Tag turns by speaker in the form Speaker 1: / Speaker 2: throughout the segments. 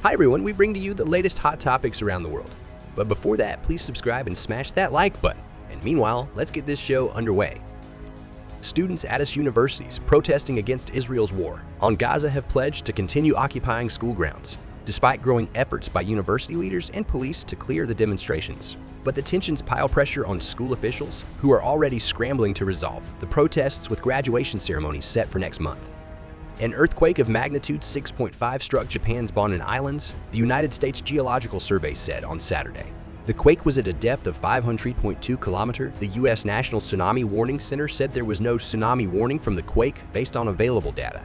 Speaker 1: Hi everyone, we bring to you the latest hot topics around the world. But before that, please subscribe and smash that like button. And meanwhile, let's get this show underway. Students at US universities protesting against Israel's war on Gaza have pledged to continue occupying school grounds, despite growing efforts by university leaders and police to clear the demonstrations. But the tensions pile pressure on school officials, who are already scrambling to resolve the protests with graduation ceremonies set for next month. An earthquake of magnitude 6.5 struck Japan's Bonin Islands, the United States Geological Survey said on Saturday. The quake was at a depth of 500.2 kilometers. The U.S. National Tsunami Warning Center said there was no tsunami warning from the quake based on available data.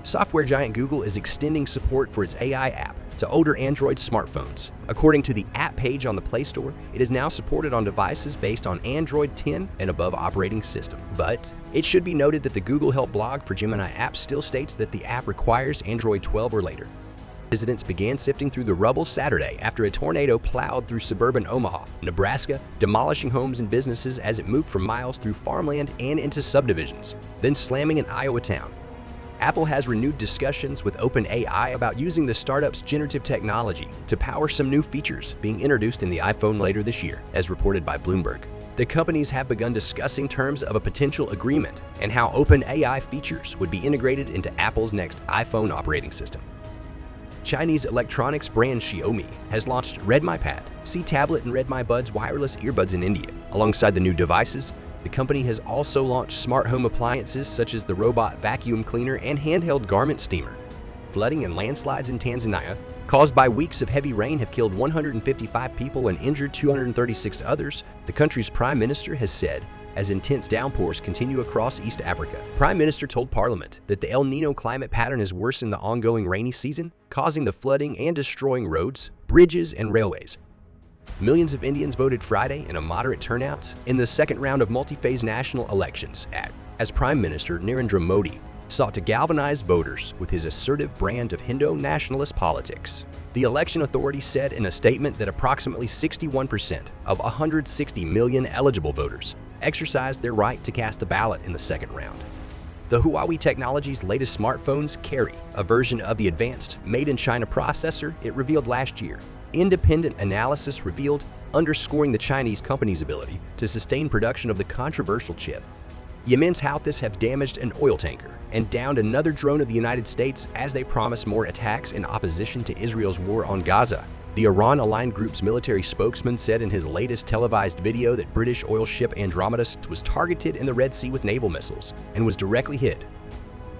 Speaker 1: Software giant Google is extending support for its AI app to older Android smartphones. According to the app page on the Play Store, it is now supported on devices based on Android 10 and above operating system. But it should be noted that the Google Help blog for Gemini apps still states that the app requires Android 12 or later. Residents began sifting through the rubble Saturday after a tornado plowed through suburban Omaha, Nebraska, demolishing homes and businesses as it moved for miles through farmland and into subdivisions, then slamming an Iowa town. Apple has renewed discussions with OpenAI about using the startup's generative technology to power some new features being introduced in the iPhone later this year, as reported by Bloomberg. The companies have begun discussing terms of a potential agreement and how OpenAI features would be integrated into Apple's next iPhone operating system. Chinese electronics brand Xiaomi has launched Redmi Pad, C Tablet, and Redmi Buds wireless earbuds in India. Alongside the new devices, the company has also launched smart home appliances such as the robot vacuum cleaner and handheld garment steamer. Flooding and landslides in Tanzania, caused by weeks of heavy rain, have killed 155 people and injured 236 others, the country's prime minister has said, as intense downpours continue across East Africa. Prime Minister told Parliament that the El Nino climate pattern has worsened the ongoing rainy season, causing the flooding and destroying roads, bridges, and railways. Millions of Indians voted Friday in a moderate turnout in the second round of multi-phase national elections as Prime Minister Narendra Modi sought to galvanize voters with his assertive brand of Hindu nationalist politics. The election authority said in a statement that approximately 61% of 160 million eligible voters exercised their right to cast a ballot in the second round. The Huawei Technology's latest smartphones carry a version of the advanced made-in-China processor it revealed last year. Independent analysis revealed, underscoring the Chinese company's ability to sustain production of the controversial chip. Yemen's Houthis have damaged an oil tanker and downed another drone of the United States as they promise more attacks in opposition to Israel's war on Gaza. The Iran-aligned group's military spokesman said in his latest televised video that British oil ship Andromeda was targeted in the Red Sea with naval missiles and was directly hit.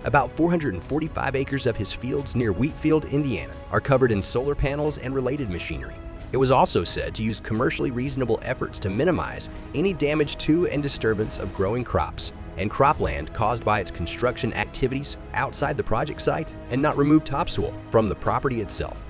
Speaker 1: About 445 acres of his fields near Wheatfield, Indiana, are covered in solar panels and related machinery. It was also said to use commercially reasonable efforts to minimize any damage to and disturbance of growing crops and cropland caused by its construction activities outside the project site and not remove topsoil from the property itself.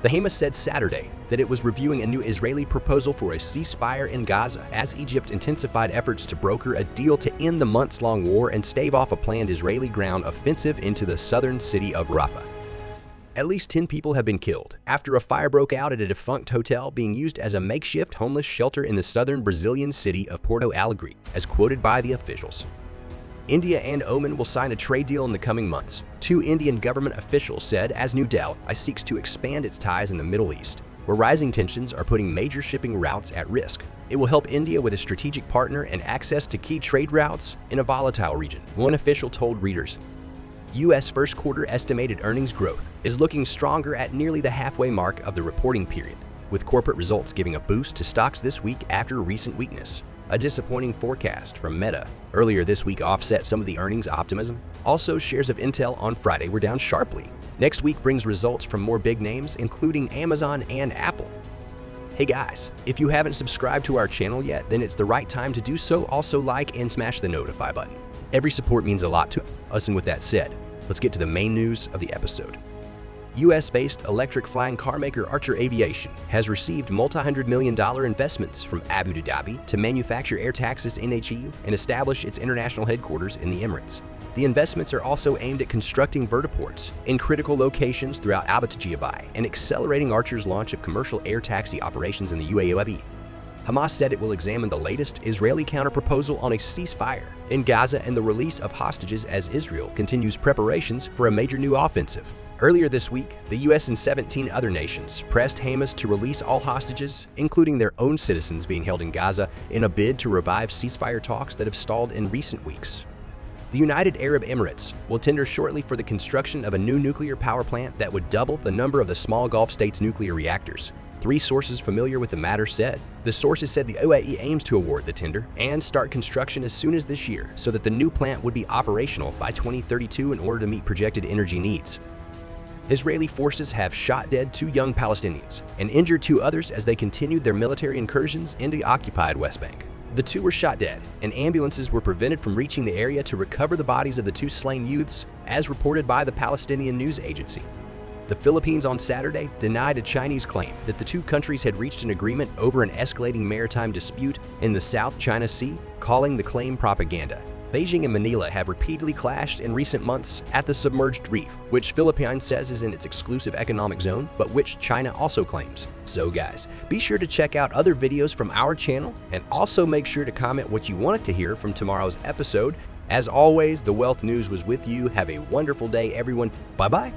Speaker 1: The Hamas said Saturday that it was reviewing a new Israeli proposal for a ceasefire in Gaza as Egypt intensified efforts to broker a deal to end the months-long war and stave off a planned Israeli ground offensive into the southern city of Rafah. At least 10 people have been killed after a fire broke out at a defunct hotel being used as a makeshift homeless shelter in the southern Brazilian city of Porto Alegre, as quoted by the officials. India and Oman will sign a trade deal in the coming months, two Indian government officials said, as New Delhi seeks to expand its ties in the Middle East, where rising tensions are putting major shipping routes at risk. It will help India with a strategic partner and access to key trade routes in a volatile region, one official told readers. U.S. first quarter estimated earnings growth is looking stronger at nearly the halfway mark of the reporting period, with corporate results giving a boost to stocks this week after recent weakness. A disappointing forecast from Meta earlier this week offset some of the earnings optimism. Also, shares of Intel on Friday were down sharply. Next week brings results from more big names, including Amazon and Apple. Hey guys, if you haven't subscribed to our channel yet, then it's the right time to do so. Also like and smash the notify button. Every support means a lot to us, and with that said, let's get to the main news of the episode. US-based electric flying car maker Archer Aviation has received multi-hundred-million-dollar investments from Abu Dhabi to manufacture air taxis in HEU and establish its international headquarters in the Emirates. The investments are also aimed at constructing vertiports in critical locations throughout Abu Dhabi and accelerating Archer's launch of commercial air taxi operations in the UAE. Hamas said it will examine the latest Israeli counterproposal on a ceasefire in Gaza and the release of hostages as Israel continues preparations for a major new offensive. Earlier this week, the US and 17 other nations pressed Hamas to release all hostages, including their own citizens being held in Gaza, in a bid to revive ceasefire talks that have stalled in recent weeks. The United Arab Emirates will tender shortly for the construction of a new nuclear power plant that would double the number of the small Gulf states' nuclear reactors. Three sources familiar with the matter said. The sources said the UAE aims to award the tender and start construction as soon as this year so that the new plant would be operational by 2032 in order to meet projected energy needs. Israeli forces have shot dead 2 young Palestinians and injured 2 others as they continued their military incursions into the occupied West Bank. The 2 were shot dead, and ambulances were prevented from reaching the area to recover the bodies of the 2 slain youths, as reported by the Palestinian news agency. The Philippines on Saturday denied a Chinese claim that the 2 countries had reached an agreement over an escalating maritime dispute in the South China Sea, calling the claim propaganda. Beijing and Manila have repeatedly clashed in recent months at the submerged reef, which Philippines says is in its exclusive economic zone, but which China also claims. So guys, be sure to check out other videos from our channel, and also make sure to comment what you wanted to hear from tomorrow's episode. As always, the Wealth News was with you. Have a wonderful day, everyone. Bye-bye.